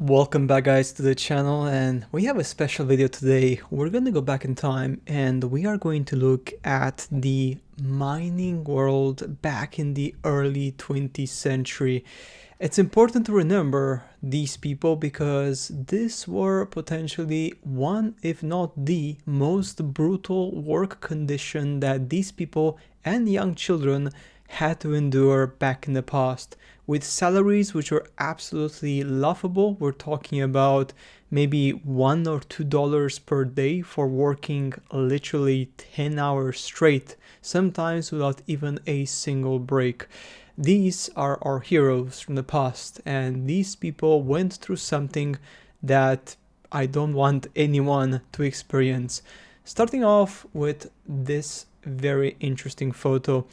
Welcome back guys to the channel, and we have a special video today. We're gonna go back in time and we are going to look at the mining world back in the early 20th century. It's important to remember these people because these were potentially one, if not the most brutal work condition that these people and young children had to endure back in the past, with salaries which were absolutely laughable. We're talking about maybe $1 or $2 per day for working literally 10 hours straight, sometimes without even a single break. These are our heroes from the past, and these people went through something that I don't want anyone to experience. Starting off with this very interesting photo.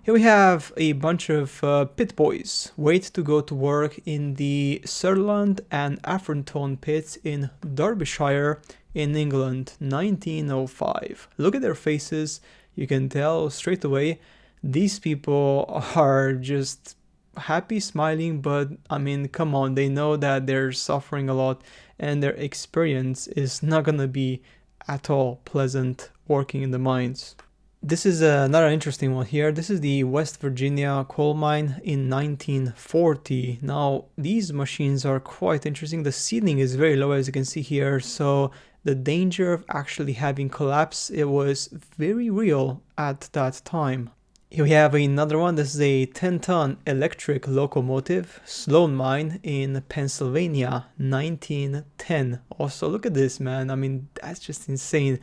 Here we have a bunch of pit boys wait to go to work in the Surland and Afrinton pits in Derbyshire in England, 1905. Look at their faces, you can tell straight away these people are just happy, smiling, but I mean, come on, they know that they're suffering a lot and their experience is not gonna be at all pleasant working in the mines. This is another interesting one here. This is the West Virginia coal mine in 1940. Now, these machines are quite interesting. The ceiling is very low, as you can see here, so the danger of actually having collapse, it was very real at that time. Here we have another one. This is a 10-ton electric locomotive, Sloan Mine in Pennsylvania, 1910. Also, look at this, man. I mean, that's just insane.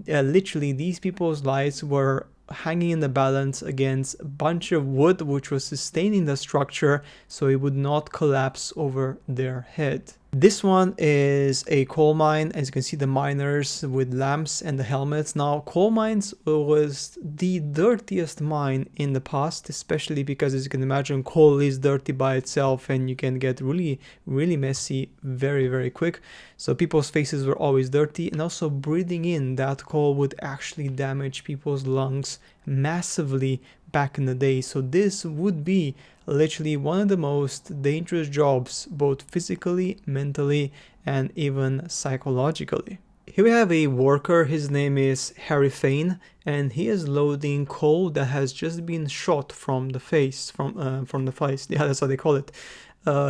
Literally, these people's lives were hanging in the balance against a bunch of wood which was sustaining the structure so it would not collapse over their head. This one is a coal mine. As you can see, the miners with lamps and the helmets. Now, coal mines was the dirtiest mine in the past, especially because, as you can imagine, coal is dirty by itself and you can get really messy very quick. So people's faces were always dirty, and also breathing in that coal would actually damage people's lungs massively back in the day. So this would be literally one of the most dangerous jobs, both physically, mentally, and even psychologically. Here we have a worker. His name is Harry Fane, and he is loading coal that has just been shot from the face, from the face. Yeah, that's how they call it.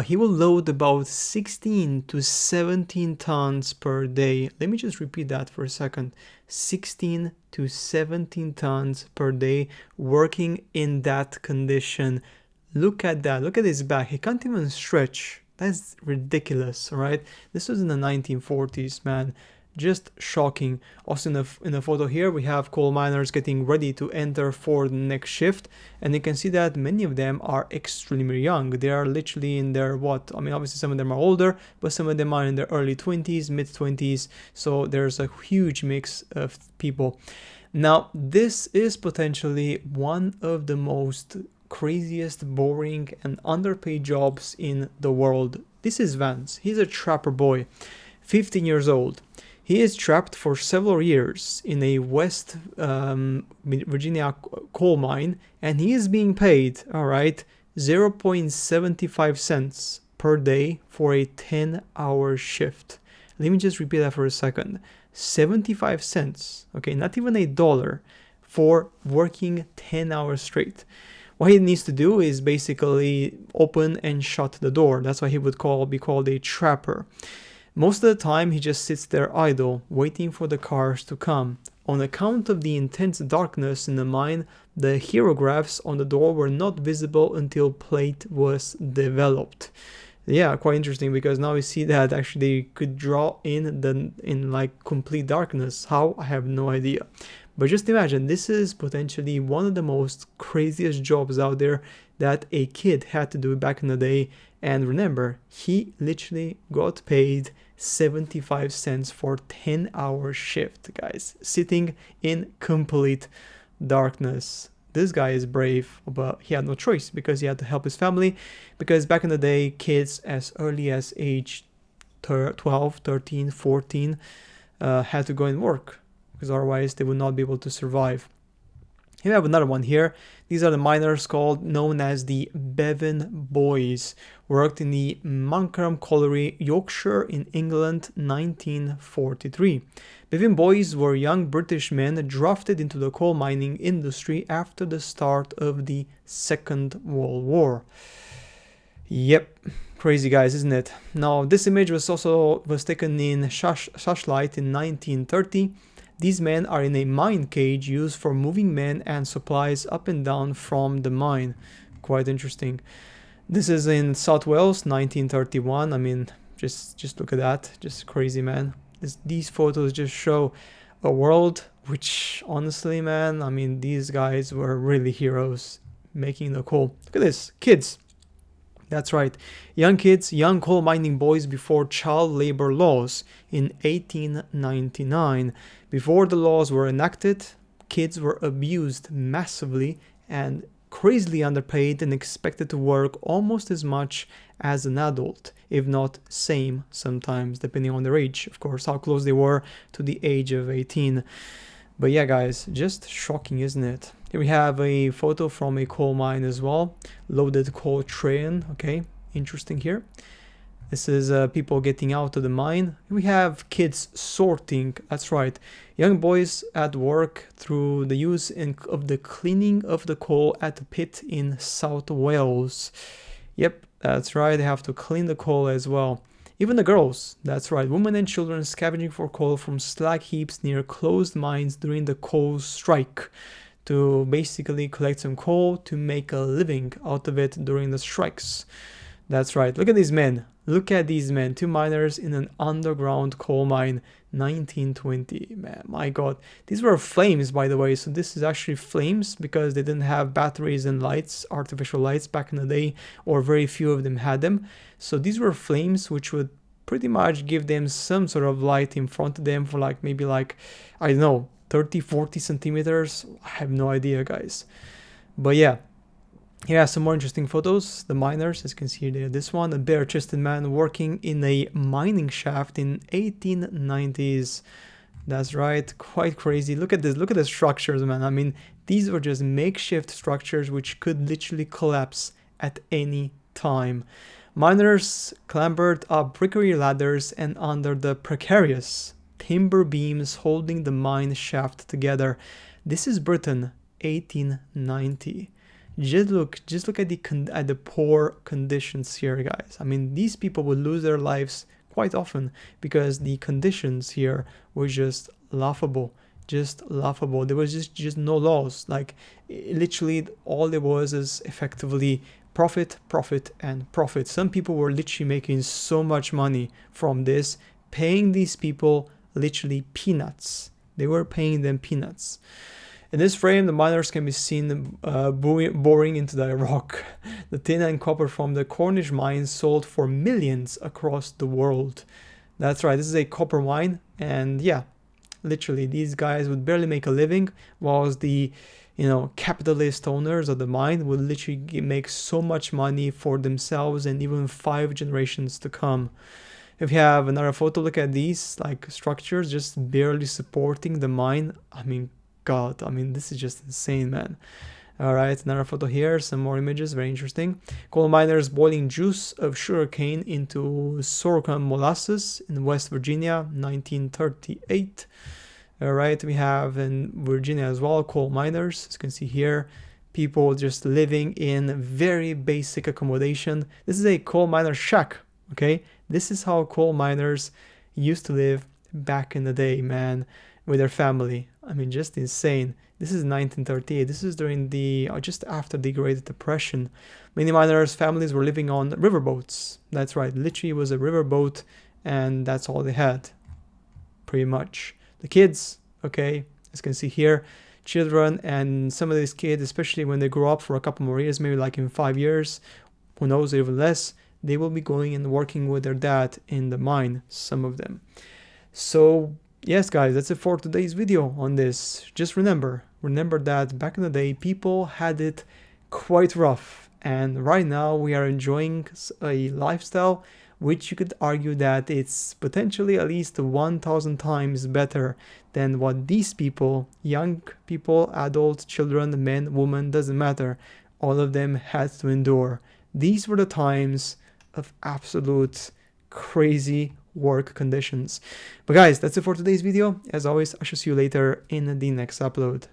He will load about 16 to 17 tons per day. Let me just repeat that for a second. 16 to 17 tons per day, working in that condition. Look at that. Look at his back. He can't even stretch. That's ridiculous, right? This was in the 1940s, man. Just shocking. Also in the photo here, we have coal miners getting ready to enter for the next shift, and you can see that many of them are extremely young. They are literally in their I mean, obviously some of them are older, but some of them are in their early 20s, mid 20s. So there's a huge mix of people. Now, this is potentially one of the most craziest, boring, and underpaid jobs in the world. This is Vance. He's a trapper boy, 15 years old. He is trapped for several years in a West Virginia coal mine, and he is being paid, all right, 0.75 cents per day for a 10-hour shift. Let me just repeat that for a second. 75 cents, okay, not even $1 for working 10 hours straight. What he needs to do is basically open and shut the door. That's why he would be called a trapper. Most of the time, he just sits there idle, waiting for the cars to come. On account of the intense darkness in the mine, the hierographs on the door were not visible until plate was developed. Yeah, quite interesting, because now we see that actually you could draw in like complete darkness. How? I have no idea. But just imagine, this is potentially one of the most craziest jobs out there that a kid had to do back in the day. And remember, he literally got paid 75 cents for 10-hour shift, guys, sitting in complete darkness. This guy is brave, but he had no choice because he had to help his family. Because back in the day, kids as early as age 12, 13, 14 had to go and work, because otherwise they would not be able to survive. Here we have another one here. These are the miners known as the Bevan Boys. Worked in the Markham Colliery, Yorkshire in England, 1943. Bevan Boys were young British men drafted into the coal mining industry after the start of the Second World War. Yep, crazy guys, isn't it? Now, this image was taken in Shashlight in 1930. These men are in a mine cage used for moving men and supplies up and down from the mine. Quite interesting. This is in South Wales, 1931. I mean, just look at that. Just crazy, man. These photos just show a world which, honestly, man, I mean, these guys were really heroes making the coal. Look at this, kids. That's right, young kids, young coal mining boys before child labor laws in 1899. Before the laws were enacted, kids were abused massively and crazily underpaid and expected to work almost as much as an adult, if not same sometimes, depending on their age, of course, how close they were to the age of 18. But yeah, guys, just shocking, isn't it? Here we have a photo from a coal mine as well. Loaded coal train, okay, interesting here. This is people getting out of the mine. We have kids sorting, that's right. Young boys at work through the use of the cleaning of the coal at the pit in South Wales. Yep, that's right, they have to clean the coal as well. Even the girls, that's right, women and children scavenging for coal from slag heaps near closed mines during the coal strike to basically collect some coal to make a living out of it during the strikes. That's right, look at these men. Look at these men, two miners in an underground coal mine, 1920. Man, my God. These were flames, by the way. So this is actually flames because they didn't have batteries and lights, artificial lights back in the day, or very few of them had them. So these were flames which would pretty much give them some sort of light in front of them for like maybe like, I don't know, 30, 40 centimeters. I have no idea, guys. But yeah. Here are some more interesting photos. The miners, as you can see there, this one, a bare-chested man working in a mining shaft in 1890s. That's right, quite crazy. Look at this, look at the structures, man. I mean, these were just makeshift structures which could literally collapse at any time. Miners clambered up brickery ladders and under the precarious timber beams holding the mine shaft together. This is Britain, 1890. Just look at the poor conditions here, guys. I mean, these people would lose their lives quite often because the conditions here were just laughable. Just laughable. There was just no laws. Like, literally all there was is effectively profit, profit, and profit. Some people were literally making so much money from this, paying these people literally peanuts. They were paying them peanuts. In this frame, the miners can be seen boring into the rock. The tin and copper from the Cornish mines sold for millions across the world. That's right, this is a copper mine, and yeah, literally these guys would barely make a living, whilst the capitalist owners of the mine would literally make so much money for themselves and even 5 generations to come. If you have another photo, look at these like structures just barely supporting the mine. I mean, God, I mean, this is just insane, man. All right, another photo here, some more images, very interesting. Coal miners boiling juice of sugarcane into sorghum molasses in West Virginia, 1938. All right, we have in Virginia as well, coal miners, as you can see here, people just living in very basic accommodation. This is a coal miner shack, okay? This is how coal miners used to live back in the day, man, with their family. I mean, just insane. This is 1938. This is during the just after the Great Depression. Many miners' families were living on riverboats. That's right, literally it was a riverboat, and that's all they had, pretty much. The kids, okay, as you can see here, children, and some of these kids, especially when they grow up for a couple more years, maybe like in 5 years, who knows, even less, they will be going and working with their dad in the mine, some of them. So yes, guys, that's it for today's video on this. Just remember that back in the day, people had it quite rough. And right now we are enjoying a lifestyle which you could argue that it's potentially at least 1,000 times better than what these people, young people, adults, children, men, women, doesn't matter, all of them had to endure. These were the times of absolute crazy work conditions. But guys, that's it for today's video. As always, I shall see you later in the next upload.